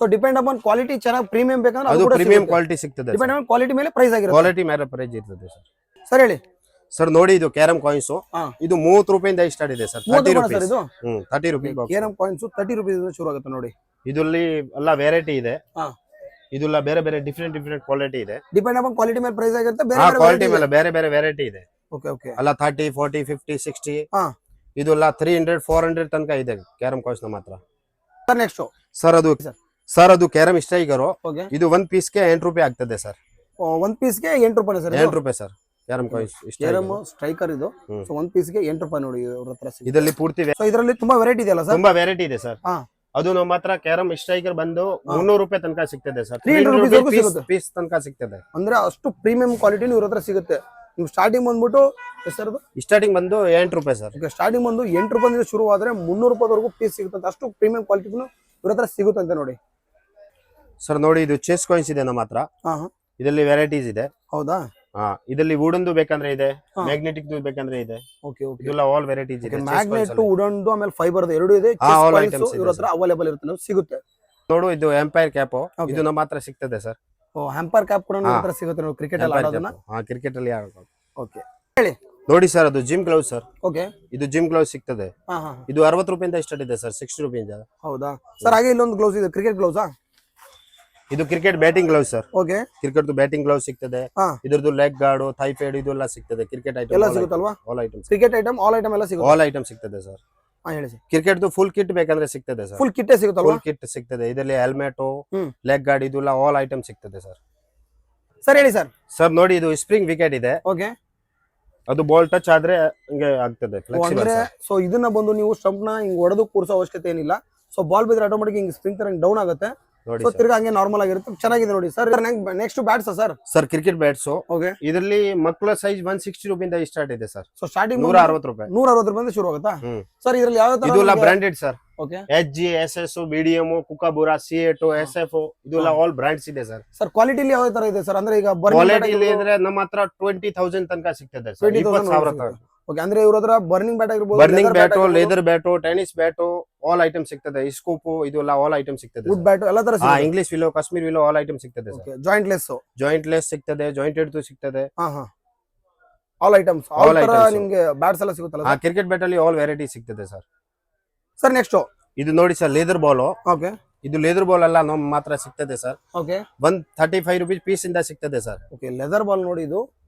so depend upon quality ಚೆನ್ನಾಗಿ ಪ್ರೀಮಿಯಂ ಬೇಕಂದ್ರೆ ಅದು ಪ್ರೀಮಿಯಂ ಕ್ವಾಲಿಟಿ ಸಿಗ್ತದೆ ಡಿಪೆಂಡ್ ಅಪಾನ್ ಕ್ವಾಲಿಟಿ ಮೇಲೆ ಪ್ರೈಸ್ ಆಗಿರುತ್ತೆ ಕ್ವಾಲಿಟಿ ಮೇಲೆ ಪ್ರೈಸ್ ಇರ್ತದೆ ಸರ್ ಸರ್ ಹೇಳಿ ಸರ್ ನೋಡಿ ಇದು ಕ್ಯಾರಮ್ ಕಾಯಿನ್ಸ್ ಇದು 30 ರೂಪಾಯಿಂದ ಸ್ಟಾರ್ಟ್ ಇದೆ ಸರ್ 30 ರೂಪೀಸ್ ಇದು 30 ರೂಪೀಸ್ ಕೇರಂ ಕಾಯಿನ್ಸ್ 30 ರೂಪೀಸ್ ಇಂದ ಶುರು ಆಗುತ್ತೆ ನೋಡಿ ಇದರಲ್ಲಿ ಎಲ್ಲ ವೆರೈಟಿ ಇದೆ ಇದೆಲ್ಲ ಬೇರೆ ಬೇರೆ ಡಿಫರೆಂಟ್ ಕ್ವಾಲಿಟಿ ಇದೆ ಡಿಪೆಂಡ್ ಅಪಾನ್ ಕ್ವಾಲಿಟಿ ಮೇಲೆ ಪ್ರೈಸ್ ಆಗಿರುತ್ತೆ ಕ್ವಾಲಿಟಿ ಮೇಲೆ ಬೇರೆ ಬೇರೆ ವೆರೈಟಿ ಇದೆ ಓಕೆ ಓಕೆ ಅಲ್ಲ 30 40 50 60 ಇದೆಲ್ಲ 300 400 ತನಕ ಇದೆ ಕ್ಯಾರಮ್ ಕಾಯಿನ್ಸ್ ನಮ್ಮ ಹತ್ರ ಸರ್ ನೆಕ್ಸ್ಟ್ ಸರ್ ಅದು ಕ್ಯಾರಮ್ ಸ್ಟ್ರೈಕರ್ ಓಕೆ ಇದು 1 ಪೀಸ್ಗೆ 8 ರೂಪಾಯಿ ಆಗ್ತದೆ ಸರ್ 1 ಪೀಸ್ಗೆ 8 ರೂಪಾಯಿ ಸರ್ 8 ರೂಪಾಯಿ sir carrom coins carrom striker ಇದು ಸೊ 1 ಪೀಸ್ಗೆ 8 ರೂಪಾಯಿ ನೋಡಿ ಇವ್ರ ಹತ್ರ ಇದರಲ್ಲಿ ಪೂರ್ತಿ ಸೊ ಇದರಲ್ಲಿ ತುಂಬಾ ವೆರೈಟಿ ಇದೆಯಲ್ಲ ಸರ್ ತುಂಬಾ ವೆರೈಟಿ ಇದೆ ಸರ್ ಅದು ನಮ್ಮ ಹತ್ರ ಕ್ಯಾರಮ್ ಸ್ಟ್ರೈಕರ್ ಬಂದು 300 ರೂಪಾಯಿ ತನಕ ಸಿಗ್ತದೆ ಸರ್ 300 ರೂಪಾಯಿ ಪೀಸ್ ತನಕ ಸಿಗ್ತದೆ ಅಂದ್ರೆ ಅಷ್ಟು ಪ್ರೀಮಿಯಂ ಕ್ವಾಲಿಟಿ ಇವ್ರ ಹತ್ರ ಸಿಗುತ್ತೆ ನೀವು ಸ್ಟಾರ್ಟಿಂಗ್ ಬಂದ್ಬಿಟ್ಟು ಎಷ್ಟರದು ಸ್ಟಾರ್ಟಿಂಗ್ ಬಂದು 8 ರೂಪಾಯಿ ಸರ್ ಸ್ಟಾರ್ಟಿಂಗ್ ಬಂದು 8 ರೂಪಾಯಿಂದ ಶುರು ಆದ್ರೆ 300 ರೂಪಾಯಿವರೆಗೂ ಪೀಸ್ ಸಿಗುತ್ತೆ ಅಷ್ಟು ಪ್ರೀಮಿಯಂ ಕ್ವಾಲಿಟಿನು ಇವ್ರ ಹತ್ರ ಸಿಗುತ್ತಂತೆ ನೋಡಿ ಸರ್ ನೋಡಿ ಇದು ಚೆಸ್ ಕಾಯಿನ್ಸ್ ಇದೆ ನಮ್ಮ ಹತ್ರ ಇದರಲ್ಲಿ ವೆರೈಟೀಸ್ ಇದೆ ಹೌದಾ ಇದರಲ್ಲಿ ವುಡನ್ದು ಬೇಕಂದ್ರೆ ಇದೆ ಮ್ಯಾಗ್ನೆಟಿಕ್ ಬೇಕಂದ್ರೆ ಇದೆ ಓಕೆ ಓಕೆ ಇದೆಲ್ಲ ಆಲ್ ವೆರೈಟೀಸ್ ಇದೆ ಮ್ಯಾಗ್ನೆಟ್ ವುಡನ್ದು ಆಮೇಲೆ ಫೈಬರ್ ಎರಡು ಇದೆ ಇವ್ರ ಹತ್ರ ಅವೈಲೇಬಲ್ ಇರುತ್ತೆ ಸಿಗುತ್ತೆ ನೋಡು ಇದು ಎಂಪೈರ್ ಕ್ಯಾಪ್ ಇದು ನಮ್ಮ ಹತ್ರ ಸಿಗ್ತದೆ ಸರ್ ಹ್ಯಾಂಪರ್ ಕ್ಯಾಪ್ ಕೂಡ ನಮ್ಮ ಹತ್ರ ಸಿಗುತ್ತೆ ನೋಡಿ ಕ್ರಿಕೆಟ್ ಅಲ್ಲಿ ಆಡೋದನ್ನ ಕ್ರಿಕೆಟ್ ಅಲ್ಲಿ ಆಡೋದು ಓಕೆ ಹೇಳಿ ನೋಡಿ ಸರ್ ಅದು ಜಿಮ್ ಗ್ಲೌಸ್ ಸರ್ ಓಕೆ ಇದು ಜಿಮ್ ಗ್ಲೌಸ್ ಸಿಗ್ತದೆ ಇದು 60 ರೂಪಾಯಿಂದ ಸ್ಟಾರ್ಟ್ ಇದೆ ಸರ್ 60 ರೂಪಾಯಿಂದ ಹೌದಾ ಸರ್ ಹಾಗೆ ಇಲ್ಲೊಂದು ಗ್ಲೌಸ್ ಇದೆ ಕ್ರಿಕೆಟ್ ಗ್ಲೌಸಾ ಇದು cricket batting gloves sir okay cricket batting gloves ಸಿಗ್ತದೆ ಇದ್ರದ್ದು ಲೆಗ್ ಗಾರ್ಡ್ ಥೈ ಪ್ಯಾಡ್ ಇದೆಲ್ಲ ಸಿಗ್ತದೆ ಕ್ರಿಕೆಟ್ ಐಟಮ್ ಎಲ್ಲ ಸಿಗುತ್ತಲ್ವಾ all items cricket item all item ಎಲ್ಲ ಸಿಗುತ್ತೆ ಆಲ್ ಐಟಮ್ ಸಿಗ್ತದೆ ಸರ್ ಹೇಳಿ ಸರ್ ಕ್ರಿಕೆಟ್ ಫುಲ್ ಕಿಟ್ ಬೇಕಂದ್ರೆ ಸಿಗ್ತದೆ ಸರ್ ಫುಲ್ ಕಿಟ್ ಸಿಗುತ್ತಲ್ವಾ ಫುಲ್ ಕಿಟ್ ಸಿಗ್ತದೆ ಇದರಲ್ಲಿ ಹೆಲ್ಮೆಟ್ ಲೆಗ್ ಗಾರ್ಡ್ ಇದೆಲ್ಲ ಆಲ್ ಐಟಮ್ ಸಿಗ್ತದೆ ಸರ್ ಸರ್ ಹೇಳಿ ಸರ್. ಸರ್ ನೋಡಿ ಇದು ಸ್ಪ್ರಿಂಗ್ ವಿಕೆಟ್ ಇದೆ, ಓಕೆ, ಅದು ಬಾಲ್ ಟಚ್ ಆದ್ರೆ ಹಂಗೆ ಆಗ್ತದೆ flexible ಅಂದ್ರೆ sir. ಸೊ ಇದನ್ನ ಬಂದು ನೀವು ಸ್ಟಂಪ್ ನ ಹಿಂಗ್ ಹೊಡೆದು ಕೂರ್ಸೋ ಅವಶ್ಯಕತೆ ಏನಿಲ್ಲ. ಸೊ ಬಾಲ್ ಬಿದ್ರೆ ಆಟೋಮೆಟಿಕ್ ಹಿಂಗ್ ಸ್ಪ್ರಿಂಗ್ ತರ ಡೌನ್ ಆಗುತ್ತೆ. ನೋಡಿ ಸೊ ತಿರ್ಗಾ ಹಂಗೆ ನಾರ್ಮಲ್ ಆಗಿರುತ್ತೆ, ಚೆನ್ನಾಗಿದೆ ನೋಡಿ sir. Next bats sir. Sir cricket bats okay, ಇದರಲ್ಲಿ ಮಕ್ಕಳ ಸೈಜ್ 160 ರೂಪಾಯಿಂದ ಸ್ಟಾರ್ಟ್ ಇದೆ ಸರ್. ಸೊ ಸ್ಟಾರ್ಟಿಂಗ್ 160 ರೂಪಾಯಿ 160 ರೂಪಾಯಿ ಶುರು ಆಗುತ್ತಾ ಸರ್? ಇದ್ರಲ್ಲಿ ಯಾವ ತರ ಇದೆಲ್ಲ branded sir. Okay, HG, SS, BDM, ಕುಕಾಬುರಾ, C8, SF ಇದೆಲ್ಲ ಆಲ್ ಬ್ರಾಂಡ್ಸ್ ಇದೆ ಸರ್. ಸರ್ ಕ್ವಾಲಿಟಿಲಿ ಯಾವ ತರ ಇದೆ ಸರ್? ಅಂದ್ರೆ ಈಗ ಕ್ವಾಲಿಟಿ ಇದ್ರೆ ನಮ್ಮ ಹತ್ರ 20,000 ತನಕ ಸಿಗ್ತದೆ ಸರ್. 20,000 ತನಕ. ಓಕೆ, ಅಂದ್ರೆ ಇವ್ರ ಹತ್ರ ಬರ್ನಿಂಗ್ ಬ್ಯಾಟ್ ಆಗಿರ್ಬೋದು, burning bat, leather bat, tennis bat all item ಸಿಗ್ತದೆ. ಸ್ಕೂಪು ಇದೆಲ್ಲ ಆಲ್ ಐಟಮ್ ಸಿಗ್ತದೆ. ವುಡ್ ಬ್ಯಾಟ್ ಎಲ್ಲ ತರ ಹಾ, English willow, Kashmir willow all item ಸಿಗ್ತದೆ ಸರ್. ಜಾಯಿಂಟ್ ಲೆಸ್ ಸಿಗ್ತದೆ, ಜಾಯಿಂಟೆಡ್ ಸಿಗ್ತದೆ. ಆಲ್ ಐಟಮ್ಸ್ All ತರ items. ನಿಮ್ಗೆ ಬ್ಯಾಟ್ಸ್ ಎಲ್ಲ ಸಿಗುತ್ತಲ್ಲ ಆ ಕ್ರಿಕೆಟ್ ಬ್ಯಾಟ್ ಅಲ್ಲಿ ಆಲ್ ವೆರೈಟಿ ಸಿಗ್ತದೆ ಸರ್. ಸರ್ ನೆಕ್ಸ್ಟ್ ಇದು ನೋಡಿ ಸರ್, ಲೇದರ್ ಬಾಲ್. ಓಕೆ, ಇದು ಲೇದರ್ ಬಾಲ್ ಎಲ್ಲ ನಮ್ಮ ಮಾತ್ರ ಸಿಗ್ತದೆ ಸರ್. ಓಕೆ, 135 ರೂಪೀಸ್ ಪೀಸ್ ಇಂದ ಸಿಗ್ತದೆ ಸರ್. ಓಕೆ, ಲೆದರ್ ಬಾಲ್ ನೋಡಿ ಇದು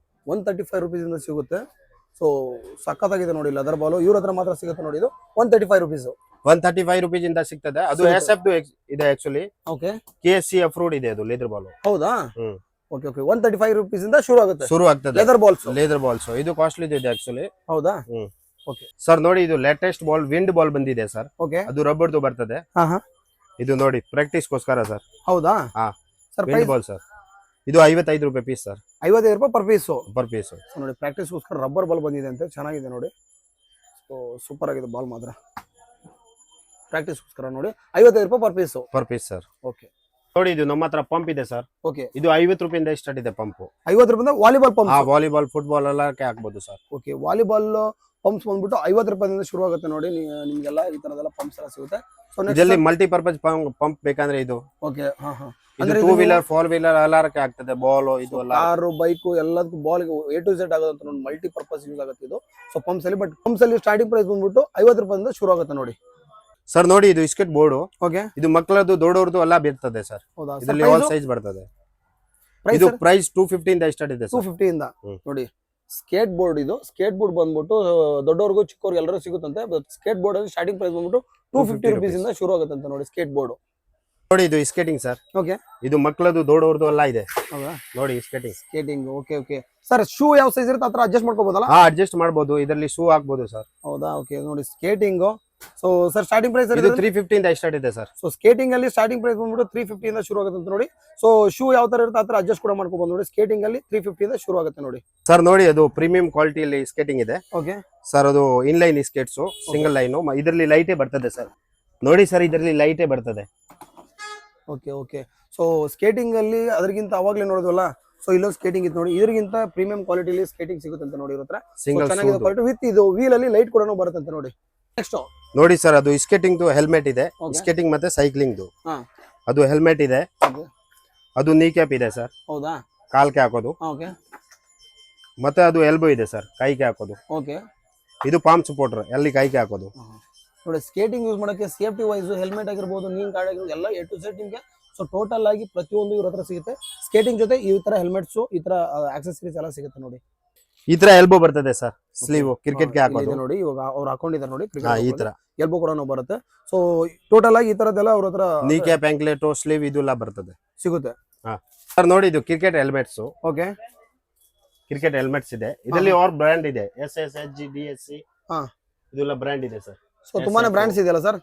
135 ರೂಪೀಸ್ ಇಂದ ಸಿಗುತ್ತೆ. ಸೊ ಸಖತ್ತಾಗಿದೆ ನೋಡಿ ಲೆದರ್ ಬಾಲ್. ಇವ್ರ ಹತ್ರ ಮಾತ್ರ ಸಿಗುತ್ತೆ ನೋಡಿ. ಇದು 135 ರೂಪೀಸ್ 135 ರೂಪೀಸ್ ಇಂದ ಸಿಗ್ತದೆ. ಅದು SF ಇದೆ ಆಕ್ಚುಲಿ. ಓಕೆ, KSC ಅಪ್ರೂವ್ಡ್ ಇದೆ ಅದು ಲೇದರ್ ಬಾಲ್. ಹೌದಾ? ಓಕೆ, ಓಕೆ, 135 ರೂಪೀಸ್ ಇಂದ ಶುರು ಆಗ್ತದೆ ಲೆದರ್ ಬಾಲ್ಸ್. ಇದು ಕಾಸ್ಟ್ಲಿ ಇದೆ ಆಕ್ಚುಲಿ. ಹೌದಾ? ಓಕೆ ಸರ್ ನೋಡಿ, ಇದು ಲೇಟೆಸ್ಟ್ ಬಾಲ್ ವಿಂಡ್ ಬಾಲ್ ಬಂದಿದೆ ಸರ್. ಓಕೆ, ಅದು ರಬ್ಬರ್ದು ಬರ್ತದೆ. ಇದು ನೋಡಿ ಪ್ರಾಕ್ಟೀಸ್ ಗೋಸ್ಕರ ಸರ್. ಹೌದಾ? ಹಾ, ಸರ್ ವಿಂಡ್ ಬಾಲ್ ಸರ್. ಇದು 55 ರೂಪಾಯಿ ಪೀಸ್ ಸರ್. 55 ರೂಪಾಯಿ ಪರ್ ಪೀಸ್. ನೋಡಿ ಪ್ರಾಕ್ಟೀಸ್ ಗೋಸ್ಕರ ರಬ್ಬರ್ ಬಾಲ್ ಬಂದಿದೆ ಅಂತ, ಚೆನ್ನಾಗಿದೆ ನೋಡಿ. ಸೊ ಸೂಪರ್ ಆಗಿದೆ ಬಾಲ್ ಮಾತ್ರ. ಪ್ರಾಕ್ಟೀಸ್ ಗೋಸ್ಕರ ನೋಡಿ 55 ರೂಪಾಯಿ ಪರ್ ಪೀಸ್ ಸರ್. ಓಕೆ, ನೋಡಿ ಇದು ನಮ್ಮ ಹತ್ರ ಪಂಪ್ ಇದೆ ಸರ್. ಓಕೆ, ಇದು 50 ರೂಪಾಯಿಂದ ಸ್ಟಾರ್ಟ್ ಇದೆ ಪಂಪ್. 50 ರೂಪಾಯಿಂದ ವಾಲಿಬಾಲ್ ಪಂಪ್. ವಾಲಿಬಾಲ್, ಫುಟ್ಬಾಲ್ ಎಲ್ಲ ಹಾಕ್ಬೋದು ಸರ್. ಓಕೆ, ವಾಲಿಬಾಲ್ ಪಂಪ್ಸ್ ಬಂದ್ಬಿಟ್ಟು 50 ರೂಪಾಯಿಂದ ಶುರು ಆಗುತ್ತೆ ನೋಡಿ. ನಿಮ್ಗೆಲ್ಲ ಈ ತರದೆಲ್ಲ ಪಂಪ್ಸ್ ಎಲ್ಲ ಸಿಗುತ್ತೆ. ಸೊ ಇದರಲ್ಲಿ ಮಲ್ಟಿಪರ್ಪಸ್ ಪಂಪ್ ಬೇಕಂದ್ರೆ ಇದು. ಓಕೆ, ಅಂದ್ರೆ 2 ವೀಲರ್ 4 ವೀಲರ್ ಎಲ್ಲಾರಕ್ಕೆ ಆಗ್ತದೆ. ಬಾಲ್ ಇದು ಎಲ್ಲ ಕಾರು, ಬೈಕ್ ಎಲ್ಲದಕ್ಕೂ ಬಾಲ್ A to Z ಆಗೋದಂತ ನೋಡಿ. ಮಲ್ಟಿಪರ್ಪಸ್ ಯೂಸ್ ಆಗುತ್ತೆ ಇದು. ಸೊ ಪಂಪ್ಸ್ ಅಲ್ಲಿ, ಬಟ್ ಪಂಪ್ಸ್ ಅಲ್ಲಿ ಸ್ಟಾರ್ಟಿಂಗ್ ಪ್ರೈಸ್ ಬಂದ್ಬಿಟ್ಟು 50 ರೂಪಾಯಿಂದ ಶುರು ಆಗುತ್ತೆ ನೋಡಿ. ಸರ್ ನೋಡಿ, ಇದು ಸ್ಕೇಟ್ ಬೋರ್ಡ್. ಓಕೆ, ಇದು ಮಕ್ಕಳದ್ದು ದೊಡ್ಡವ್ರದ್ದು ಎಲ್ಲ ಬರ್ತದೆ ಸರ್. ಹೌದಾ? ಇದರಲ್ಲಿ ಆಲ್ ಸೈಜ್ ಬರ್ತದೆ. ಇದು ಪ್ರೈಸ್ 250 ಇಂದ ಸ್ಟಾರ್ಟ್ ಇದೆ ಸರ್. 250 ಇಂದ ನೋಡಿ. ಸ್ಕೇಟ್ ಬೋರ್ಡ್ ಇದು. ಸ್ಕೇಟ್ ಬೋರ್ಡ್ ಬಂದ್ಬಿಟ್ಟು ದೊಡ್ಡವ್ರಿಗೂ ಚಿಕ್ಕವ್ರಿಗೆ ಎಲ್ಲರೂ ಸಿಗುತ್ತಂತೆ. ಸ್ಕೇಟ್ ಬೋರ್ಡ್ ಅಲ್ಲಿ ಸ್ಟಾರ್ಟಿಂಗ್ ಪ್ರೈಸ್ ಬಂದ್ಬಿಟ್ಟು 250 ರೂಪೀಸ್ ಇಂದ ಶುರು ಆಗುತ್ತೆ ಅಂತ ನೋಡಿ ಸ್ಕೇಟ್ ಬೋರ್ಡ್. ನೋಡಿ ಇದು ಸ್ಕೇಟಿಂಗ್ ಸರ್. ಓಕೆ, ಇದು ಮಕ್ಕಳದ್ದು ದೊಡ್ಡವ್ರದ್ದು ಎಲ್ಲ ಇದೆ. ಹೌದಾ? ನೋಡಿ skating. Okay, okay sir. Shoe ಯಾವ ಸೈಜ್ ಇರುತ್ತೆ ಆ ತರ ಅಡ್ಜಸ್ಟ್ ಮಾಡ್ಕೋಬಹುದಲ್ಲ? ಅಡ್ಜಸ್ಟ್ ಮಾಡಬಹುದು. ಇದರಲ್ಲಿ ಶೂ ಹಾಕ್ಬೋದು ಸರ್. ಹೌದಾ? ಓಕೆ, ನೋಡಿ skating. So sir starting price ಇದು 350 ಇಂದ ಸ್ಟಾರ್ಟ್ ಇದೆ ಸರ್. ಸೊ ಸ್ಕೇಟಿಂಗ್ ಅಲ್ಲಿ ಸ್ಟಾರ್ಟಿಂಗ್ ಪ್ರೈಸ್ ಬಂದ್ಬಿಟ್ಟು 350 ಇಂದ ಶುರು ಆಗುತ್ತೆ ಅಂತ ನೋಡಿ. ಸೊ ಶೂ ಯಾವ ತರ ಇರುತ್ತೆ ಆ ತರ ಅಡ್ಜಸ್ಟ್ ಕೂಡ ಮಾಡ್ಕೋಬಹುದು ನೋಡಿ. ಸ್ಕೇಟಿಂಗ್ ಅಲ್ಲಿ 350 ಇಂದ ಶುರು ಆಗುತ್ತೆ ನೋಡಿ. ಸರ್ ನೋಡಿ, ಅದು ಪ್ರೀಮಿಯಂ ಕ್ವಾಲಿಟಿಯಲ್ಲಿ ಸ್ಕೇಟಿಂಗ್ ಇದೆ. ಓಕೆ ಸರ್, ಅದು ಇನ್ಲೈನ್ ಸ್ಕೇಟ್ಸ್, ಸಿಂಗಲ್ ಲೈನ್. ಇದರಲ್ಲಿ ಲೈಟೇ ಬರ್ತದೆ ಸರ್. ನೋಡಿ ಸರ್, ಇದರಲ್ಲಿ ಲೈಟೇ ಬರ್ತದೆ. Okay, okay. ಸೊ ಸ್ಕೇಟಿಂಗ್ ಅಲ್ಲಿ ಅದಕ್ಕಿಂತ ಅವಾಗ್ಲೇ ನೋಡಿದ್ವಲ್ಲ. ಸೊ ಇಲ್ಲೊಂದು ಸ್ಕೇಟಿಂಗ್ ಇತ್ತು ನೋಡಿ. ಇದಕ್ಕಿಂತ ಪ್ರೀಮಿಯಂ ಕ್ವಾಲಿಟಿಲಿ ಸ್ಕೇಟಿಂಗ್ ಸಿಗುತ್ತೆ ಅಂತ ನೋಡಿ. ಇವ್ರ ಹತ್ರ ಚೆನ್ನಾಗಿದೆ ಕ್ವಾಲಿಟಿ ವಿತ್ ಇದು ವೀಲ್ ಅಲ್ಲಿ ಲೈಟ್ ಕೂಡ ಬರುತ್ತೆ ಅಂತ ನೋಡಿ. ನೆಕ್ಸ್ಟ್ ನೋಡಿ ಸರ್, ಅದು ಸ್ಕೇಟಿಂಗ್ ಹೆಲ್ಮೆಟ್ ಇದೆ. ಸ್ಕೇಟಿಂಗ್ ಮತ್ತೆ ಸೈಕ್ಲಿಂಗ್ ಅದು ಹೆಲ್ಮೆಟ್ ಇದೆ. ಅದು ನೀ ಕ್ಯಾಪ್ ಇದೆ ಸರ್. ಹೌದಾ? ಕಾಲ್ಗೆ ಹಾಕೋದು. ಓಕೆ, ಮತ್ತೆ ಅದು ಎಲ್ಬೋ ಇದೆ ಸರ್, ಕೈಗೆ ಹಾಕೋದು. ಓಕೆ, ಇದು ಪಾಮ್ ಸಪೋರ್ಟರ್, ಎಲ್ಲಿ ಕೈಗೆ ಹಾಕೋದು. ನೋಡಿ ಸ್ಕೇಟಿಂಗ್ ಯೂಸ್ ಮಾಡಕ್ಕೆ ಸೇಫ್ಟಿ ವೈಸ್ ಹೆಲ್ಮೆಟ್ ಆಗಿರ್ಬೋದು, ನೀನ್ ಗಾರ್ಡ್ ಆಗಿರ್ಬೋದು, ಎಲ್ಲ A to Z ನಿಮ್ಗೆ ಸೊ ಟೋಟಲ್ ಆಗಿ ಪ್ರತಿಯೊಂದು ಇವ್ರ ಹತ್ರ ಸಿಗುತ್ತೆ. ಸ್ಕೇಟಿಂಗ್ ಜೊತೆ ಈ ತರ ಹೆಲ್ಮೆಟ್ಸ್, ಈ ತರ ಆಕ್ಸೆಸರೀಸ್ ಎಲ್ಲ ಸಿಗುತ್ತೆ ನೋಡಿ. ಈ ತರ ಎಲ್ಬೋ ಬರ್ತದೆ ಸರ್, ಸ್ಲೀವ್ ಕ್ರಿಕೆಟ್ ಗೆ ಹಾಕೋದು ನೋಡಿ. ಇವಾಗ ಅವ್ರು ಹಾಕೊಂಡಿದ್ದಾರೆ ನೋಡಿ, ಈ ತರ ಎಲ್ಬೋ ಕೂಡ ಬರುತ್ತೆ. ಸೊ ಟೋಟಲ್ ಆಗಿ ಈ ತರದೆಲ್ಲ ಅವ್ರ ಹತ್ರ ನೀ ಕ್ಯಾಪ್, ಆಂಕ್ಲೆಟ್, ಸ್ಲೀವ್ ಇದೆಲ್ಲ ಬರ್ತದೆ, ಸಿಗುತ್ತೆ. ಸರ್ ನೋಡಿ, ಇದು cricket helmets. Okay, cricket helmets ಇದೆ. ಇದರಲ್ಲಿ ಆರ್ ಬ್ರ್ಯಾಂಡ್ ಇದೆ. SS, HG, DSC ಇದೆಲ್ಲ ಬ್ರ್ಯಾಂಡ್ ಇದೆ ಸರ್. ಸೊ ತುಂಬಾನೇ ಬ್ರ್ಯಾಂಡ್ಸ್ ಇದೆಯಲ್ಲ ಸರ್.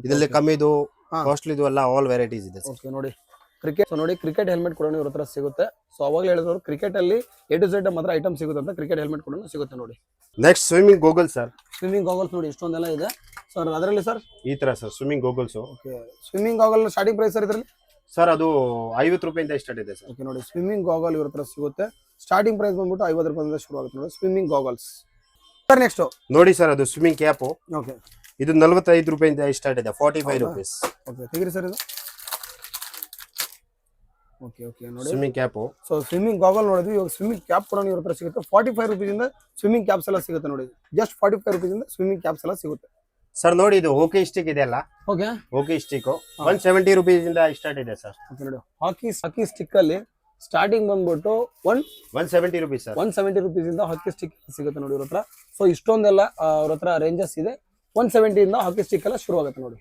ಇದರಲ್ಲಿ ಕಮ್ಮಿದು, ಕಾಸ್ಟ್ಲಿದು ಎಲ್ಲ ಆಲ್ ವೆರೈಟೀಸ್ ಇದೆ. ಓಕೆ, ನೋಡಿ ಕ್ರಿಕೆಟ್. ಸೊ ನೋಡಿ ಕ್ರಿಕೆಟ್ ಹೆಲ್ಮೆಟ್ ಕೂಡ ಇವ್ರ ಹತ್ರ ಸಿಗುತ್ತೆ. ಸೊ ಅವಾಗಲೇ ಹೇಳಿದ್ರು ಕ್ರಿಕೆಟ್ ಅಲ್ಲಿ A to Z ಮಾತ್ರ ಐಟಮ್ ಸಿಗುತ್ತೆ ಅಂತ. ಕ್ರಿಕೆಟ್ ಹೆಲ್ಮೆಟ್ ಕೂಡ ಸಿಗುತ್ತೆ ನೋಡಿ. Next swimming goggles sir. Swimming goggles ನೋಡಿ ಇಷ್ಟೊಂದೆಲ್ಲ ಇದೆ ಸರ್ ಅದರಲ್ಲಿ ಸರ್. ಈ ತರ sir swimming goggles. Okay, swimming goggle starting price sir ಇದರಲ್ಲಿ? ಸರ್ ಅದು 50 ರೂಪಾಯಿಂದ ಸ್ಟಾರ್ಟ್ ಇದೆ ಸರ್. ಓಕೆ, ನೋಡಿ ಸ್ವಿಮ್ಮಿಂಗ್ ಗಾಗಲ್ ಇವ್ರ ಹತ್ರ ಸಿಗುತ್ತೆ. ಸ್ಟಾರ್ಟಿಂಗ್ ಪ್ರೈಸ್ ಬಂದ್ಬಿಟ್ಟು 50 ರೂಪಾಯಿಂದ ಶುರು ಆಗುತ್ತೆ ನೋಡಿ ಸ್ವಿಮ್ಮಿಂಗ್ ಗಾಗಲ್ಸ್. ಸರ್ ನೆಕ್ಸ್ಟ್ ನೋಡಿ ಸರ್, ಅದು ಸ್ವಿಮ್ಮಿಂಗ್ ಕ್ಯಾಪ್. ಓಕೆ, ಇದು 45 ರೂಪಾಯಿಂದ ಸ್ಟಾರ್ಟ್ ಇದೆ, 45 ರೂಪೀಸ್. ಓಕೆ, ತೆಗಿರಿ ಸರ್ ಇದು. ಓಕೆ, ಓಕೆ, ನೋಡಿ swimming cap. So swimming gargle ನೋಡಿದ್ವಿ. ಇವಾಗ ಸ್ವಿಮ್ಮಿಂಗ್ ಕ್ಯಾಪ್ ಕೂಡ ಇವ್ರ ಹತ್ರ ಸಿಗುತ್ತೆ. 45 ರೂಪೀಸಿಂದ ಸ್ವಿಮ್ಮಿಂಗ್ ಕ್ಯಾಪ್ಸ್ ಎಲ್ಲ ಸಿಗುತ್ತೆ ನೋಡಿ. ಜಸ್ಟ್ 45 ರೂಪೀಸಿಂದ ಸ್ವಿಮ್ಮಿಂಗ್ ಕ್ಯಾಪ್ಸ್ ಎಲ್ಲ ಸಿಗುತ್ತೆ ಸರ್. ನೋಡಿ, ಇದು ಹಾಕಿ ಸ್ಟಿಕ್ ಇದೆ ಅಲ್ಲ. ಓಕೆ, ಹಾಕಿ ಸ್ಟಿಕ್ 170 ರೂಪೀಸಿಂದ ಸ್ಟಾರ್ಟ್ ಇದೆ ಸರ್. ಓಕೆ, ನೋಡಿ ಹಾಕಿ ಸ್ಟಿಕ್ ಅಲ್ಲಿ ಸ್ಟಾರ್ಟಿಂಗ್ ಬಂದ್ಬಿಟ್ಟು 170 ರೂಪೀಸ್ ಸರ್. 170 ರೂಪೀಸಿಂದ ಹಾಕಿ ಸ್ಟಿಕ್ ಸಿಗುತ್ತೆ ನೋಡಿ ಇವ್ರ ಹತ್ರ. ಸೊ ಇಷ್ಟೊಂದೆಲ್ಲ ಅವ್ರ ಹತ್ರ ರೇಂಜಸ್ ಇದೆ. 170 ಇಂದ ಹಾಕಿ ಸ್ಟಿಕ್ ಎಲ್ಲ ಶುರು ಆಗುತ್ತೆ ನೋಡಿ.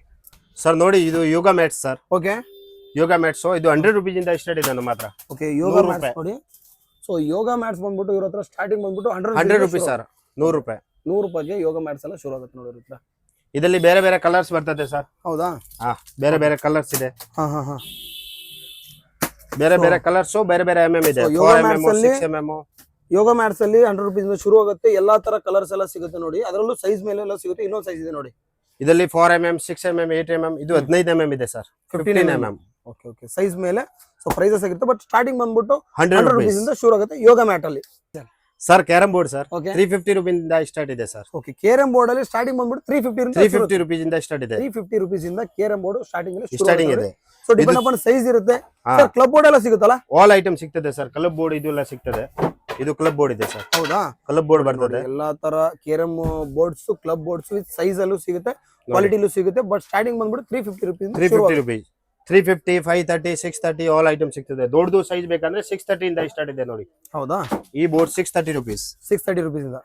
ಸರ್ ನೋಡಿ, ಇದು ಯೋಗ ಮ್ಯಾಟ್ಸ್ ಸರ್. ಓಕೆ, ಯೋಗ ಮ್ಯಾಟ್ಸ್ ಇದು 100 rupees ಇಂದ ಸ್ಟಾರ್ಟ್ ಇದೆ ನಮ್ಮ ಹತ್ರ. ಓಕೆ ಯೋಗ 100 ಮ್ಯಾಟ್ಸ್ ನೋಡಿ. ಸೊ ಯೋಗ ಮ್ಯಾಟ್ಸ್ ಬಂದ್ಬಿಟ್ಟು ಇವ್ರ ಹತ್ರ ಸ್ಟಾರ್ಟಿಂಗ್ ಬಂದ್ಬಿಟ್ಟು 100 rupees ಸರ್. 100 ರೂಪಾಯಿ. 100 ರೂಪಾಯಿಗೆ ಯೋಗ ಮ್ಯಾಟ್ಸ್ ಎಲ್ಲ ಶುರು ಆಗುತ್ತೆ ನೋಡಿ ಇವ್ರ ಹತ್ರ. ಇದರಲ್ಲಿ ಬೇರೆ ಬೇರೆ ಕಲರ್ಸ್ ಬರ್ತದೆ ಸರ್. ಹೌದಾ? ಹಾ, ಬೇರೆ ಬೇರೆ ಕಲರ್ಸ್ ಇದೆ. ಹಾ. ಬೇರೆ ಬೇರೆ ಕಲರ್ಸ್, ಬೇರೆ ಬೇರೆ ಇದೆ. So, ಯೋಗ 4 mm, ಮ್ಯಾಟ್ಸ್ ಅಲ್ಲಿ 6 mm. ಯೋಗ ಮ್ಯಾಟ್ಸ್ ಅಲ್ಲಿ 100 ರೂಪೀಸ್ ಇಂದ ಶುರು ಆಗುತ್ತೆ. ಎಲ್ಲಾ ತರ ಕಲರ್ಸ್ ಎಲ್ಲ ಸಿಗುತ್ತೆ ನೋಡಿ. ಅದರಲ್ಲೂ ಸೈಜ್ ಮೇಲೆ ಎಲ್ಲ ಸಿಗುತ್ತೆ. ಇನ್ನೊಂದು ಸೈಜ್ ಇದೆ ನೋಡಿ. ಇದರಲ್ಲಿ 4 mm, 6 mm, 8 mm, ಇದು 15 mm ಇದೆ ಸರ್. 15 mm. ಓಕೆ ಸೈಜ್ ಮೇಲೆ ಸೊ ಪ್ರೈಸಸ್ ಆಗಿರುತ್ತೆ. ಬಟ್ ಸ್ಟಾರ್ಟಿಂಗ್ ಬಂದ್ಬಿಟ್ಟು 100 100 ರೂಪೀಸ್ rupees ಇಂದ ಶುರು ಆಗುತ್ತೆ ಯೋಗ ಮ್ಯಾಟ್ ಅಲ್ಲಿ. Sir carrom board sir. Okay 350 rupees ಇಂದ ಸ್ಟಾರ್ಟ್ ಇದೆ ಸರ್. ಓಕೆ ಕೇರಂ ಬೋರ್ಡ್ ಅಲ್ಲಿ ಸ್ಟಾರ್ಟಿಂಗ್ ಬಂದ್ಬಿಟ್ಟು 350 rupees ಇಂದ ಸ್ಟಾರ್ಟ್ ಇದೆ. 350 ರೂಪೀಸ್ ಇಂದ ಕೇರಂ ಬೋರ್ಡ್ ಸ್ಟಾರ್ಟಿಂಗ್ ಅಲ್ಲಿ ಸ್ಟಾರ್ಟಿಂಗ್ ಇದೆ. ಸೊ ಡಿಪೆಂಡ್ ಅಪಾನ್ ಸೈಜ್ ಇರುತ್ತೆ. ಸರ್ ಕ್ಲಬ್ ಬೋರ್ಡ್ ಎಲ್ಲ ಸಿಗುತ್ತಲ್ಲ? ಆಲ್ ಐಟಮ್ ಸಿಗ್ತದೆ ಸರ್. ಕ್ಲಬ್ ಬೋರ್ಡ್ ಇದು ಎಲ್ಲ ಸಿಗ್ತದೆ. ಇದು ಕ್ಲಬ್ ಬೋರ್ಡ್ ಇದೆ ಸರ್. ಹೌದಾ? ಕ್ಲಬ್ ಬೋರ್ಡ್ ಬರ್ತದೆ. ಎಲ್ಲಾ ತರ carrom boards, club boards with size ಅಲ್ಲೂ ಸಿಗುತ್ತೆ, ಕ್ವಾಲಿಟಿಲೂ ಸಿಗುತ್ತೆ. ಬಟ್ ಸ್ಟಾರ್ಟಿಂಗ್ ಬಂದ್ಬಿಟ್ಟು 350 ರೂಪೀಸ್. 350 rupees. 350, 530, 630 ಆಲ್ ಐಟಮ್ ಸಿಗ್ತದೆ. ದೊಡ್ಡದು ಸೈಜ್ ಬೇಕಂದ್ರೆ 630 ಇಂದ ಸ್ಟಾರ್ಟ್ ಇದೆ ನೋಡಿ. ಹೌದಾ? ಈ ಬೋರ್ಡ್ 630 rupees. 630 ರೂಪೀಸ್ ಇಂದ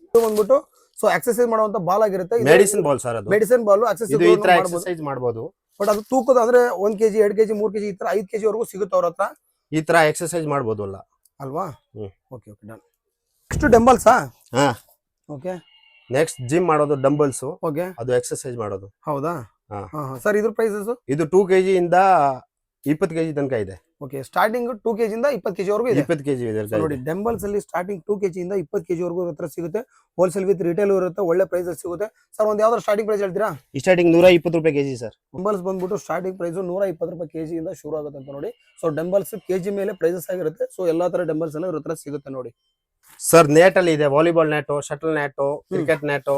ಇದು ಬಂದ್ಬಿಟ್ಟು ಸೊ ಎಕ್ಸರ್ಸೈಸ್ ಮಾಡುವಂತ ಬಾಲ್ ಆಗಿರುತ್ತೆ. Medicine ball sir. ಅದು ಮೆಡಿಸಿನ್ ಬಾಲ್ ಇದು ಈ ತರ ಎಕ್ಸರ್ಸೈಸ್ ಎಕ್ಸರ್ಸೈಸ್ ಮಾಡಬಹುದು. ಬಟ್ ಅದು ತೂಕದ ಅಂದ್ರೆ 1 kg 2 kg 3 kg ಈ ತರ 5 kg ವರೆಗೂ ಸಿಗುತ್ತೆ ಅವ್ರ ಹತ್ರ. ಈ ತರ ಎಕ್ಸರ್ಸೈಸ್ ಮಾಡಬಹುದು ಅಲ್ಲ ಅಲ್ವಾ? ಹ್ಮ್. Okay done. ನೆಕ್ಸ್ಟ್ ಡಂಬಲ್ಸಾ? ಹಾ. ಓಕೆ ನೆಕ್ಸ್ಟ್ ಜಿಮ್ ಮಾಡೋದು ಡಂಬಲ್ಸ್. ಓಕೆ ಅದು ಎಕ್ಸರ್ಸೈಸ್ ಮಾಡೋದು. ಹೌದಾ? ಹಾ. ಸರ್ ಇದ್ರ ಪ್ರೈಸಸ್? ಇದು 2 kg ಇಂದ 20 kg ತನಕ ಇದೆ. ಓಕೆ ಸ್ಟಾರ್ಟಿಂಗ್ 2 kg ಇಂದ 20 kg ವರೆಗೂ ಇದೆ. 20 kg ಇದೆ ನೋಡಿ ಡಂಬಲ್ಸ್ ಅಲ್ಲಿ ಸ್ಟಾರ್ಟಿಂಗ್ 2 kg ಇಂದ 20 kg ವರೆಗೂ ಹತ್ರ ಸಿಗುತ್ತೆ. ಹೋಲ್ಸೇಲ್ ವಿತ್ ರಿಟೇಲ್ ಇರುತ್ತೆ. ಒಳ್ಳೆ ಪ್ರೈಸಸ್ ಸಿಗುತ್ತೆ. ಸರ್ ಒಂದ್ ಯಾವ್ದಾದ್ರು ಸ್ಟಾರ್ಟಿಂಗ್ ಪ್ರೈಸ್ ಹೇಳ್ತೀರಾ? ಸ್ಟಾರ್ಟಿಂಗ್ 120 ರೂಪಾಯಿ kg ಸರ್. ಡಂಬಲ್ಸ್ ಬಂದ್ಬಿಟ್ಟು ಸ್ಟಾರ್ಟಿಂಗ್ ಪ್ರೈಸ್ 120 ರೂಪಾಯಿ kg ಇಂದ ಶುರು ಆಗುತ್ತೆ ಅಂತ ನೋಡಿ. ಸೊ ಡಂಬಲ್ಸ್ kg ಮೇಲೆ ಪ್ರೈಸಸ್ ಆಗಿರುತ್ತೆ. ಸೊ ಎಲ್ಲಾ ತರ ಡಂಬಲ್ಸ್ ಎಲ್ಲ ಇವ್ರ ಹತ್ರ ಸಿಗುತ್ತೆ ನೋಡಿ. ಸರ್ ನೆಟ್ ಅಲ್ಲಿ ಇದೆ. Volleyball net, shuttle net, cricket net,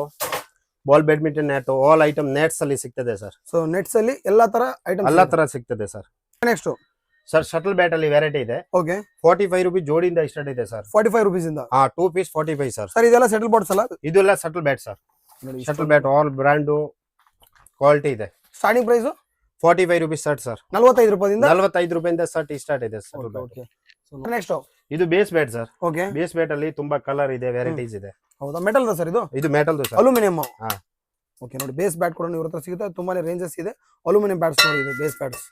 ball badminton net, all item nets ಅಲ್ಲಿ ಸಿಗ್ತದೆ ಸರ್. ಸೊ ನೆಟ್ಸ್ ಅಲ್ಲಿ ಎಲ್ಲಾ ತರ ಐಟಮ್ ಎಲ್ಲಾ ತರ ಸಿಗ್ತದೆ sir. Next sir shuttle bat ಅಲ್ಲಿ ವೆರೈಟಿ ಇದೆ. ಓಕೆ 45 ರೂಪೀಸ್ ಜೋಡಿಯಿಂದ ಸ್ಟಾರ್ಟ್ ಇದೆ ಸರ್. 45 ರೂಪೀಸ್ ಇಂದ 2 ಪೀಸ್ 45 ಸರ್. ಸರ್ ಇದೆಲ್ಲ ಸೆಟಲ್ ಬಾಟ್ಸ್ ಅಲ್ಲ? ಇದೆಲ್ಲ shuttle bat sir. Shuttle bat all brand quality ಇದೆ. ಸ್ಟಾರ್ಟಿಂಗ್ ಪ್ರೈಸ್ 45 ರೂಪೀಸ್ ಶರ್ಟ್ ಸರ್. 45 ರೂಪಾಯಿಂದ 45 ರೂಪಾಯಿಂದ ಶರ್ಟ್ ಸ್ಟಾರ್ಟ್ ಇದೆ ಶಟಲ್ ಬ್ಯಾಟ್. ಓಕೆ ನೆಕ್ಸ್ಟ್ ಇದು base bat sir. Okay base bat ಅಲ್ಲಿ ತುಂಬಾ ಕಲರ್ ಇದೆ, ವೆರೈಟೀಸ್ ಇದೆ. ಹೌದಾ? ಮೆಟಲ್ ಸರ್ ಇದು? ಇದು ಮೆಟಲ್ ಸರ್. ಅಲ್ಯೂಮಿನಿಯಂ. ಹಾ. ಓಕೆ ನೋಡಿ ಬೇಸ್ ಬ್ಯಾಟ್ ಕೂಡ ಇವ್ರ ಹತ್ರ ಸಿಗುತ್ತೆ. ತುಂಬಾನೇ ರೇಂಜಸ್ ಇದೆ. ಅಲ್ಯೂಮಿನಿಯಂ ಬ್ಯಾಟ್ಸ್ ನೋಡಿ ಇದೆ ಬೇಸ್ ಬ್ಯಾಟ್ಸ್.